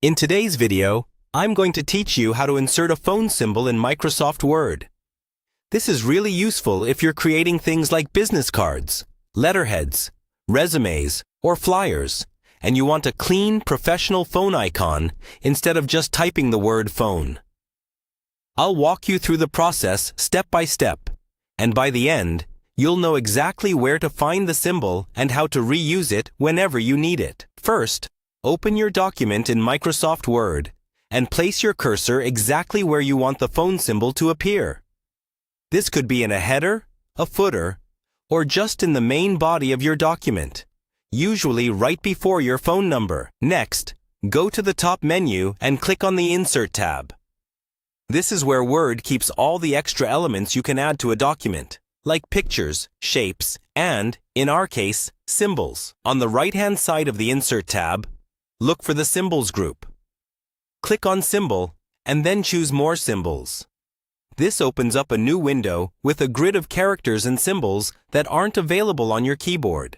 In today's video, I'm going to teach you how to insert a phone symbol in Microsoft Word. This is really useful if you're creating things like business cards, letterheads, resumes, or flyers, and you want a clean, professional phone icon instead of just typing the word phone. I'll walk you through the process step by step, and by the end, you'll know exactly where to find the symbol and how to reuse it whenever you need it. First, open your document in Microsoft Word and place your cursor exactly where you want the phone symbol to appear. This could be in a header, a footer, or just in the main body of your document, usually right before your phone number. Next, go to the top menu and click on the Insert tab. This is where Word keeps all the extra elements you can add to a document, like pictures, shapes, and, in our case, symbols. On the right-hand side of the Insert tab, look for the Symbols group. Click on Symbol, and then choose More Symbols. This opens up a new window with a grid of characters and symbols that aren't available on your keyboard.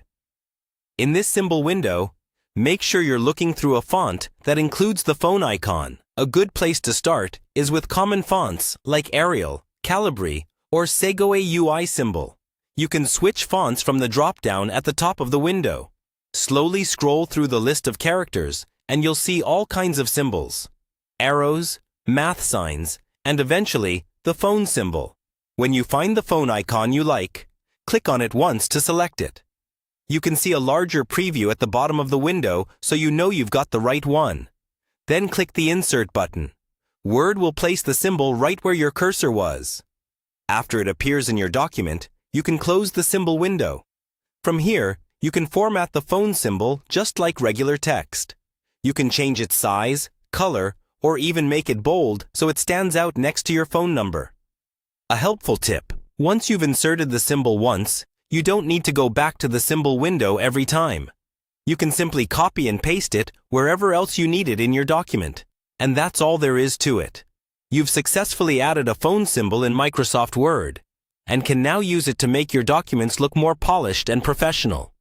In this symbol window, make sure you're looking through a font that includes the phone icon. A good place to start is with common fonts like Arial, Calibri, or Segoe UI symbol. You can switch fonts from the drop-down at the top of the window. Slowly scroll through the list of characters and you'll see all kinds of symbols, arrows, math signs, and eventually the phone symbol. When you find the phone icon you like, click on it once to select it. You can see a larger preview at the bottom of the window so you know you've got the right one. Then click the Insert button. Word will place the symbol right where your cursor was. After it appears in your document, you can close the symbol window. From here, you can format the phone symbol just like regular text. You can change its size, color, or even make it bold so it stands out next to your phone number. A helpful tip: once you've inserted the symbol once, you don't need to go back to the symbol window every time. You can simply copy and paste it wherever else you need it in your document. And that's all there is to it. You've successfully added a phone symbol in Microsoft Word and can now use it to make your documents look more polished and professional.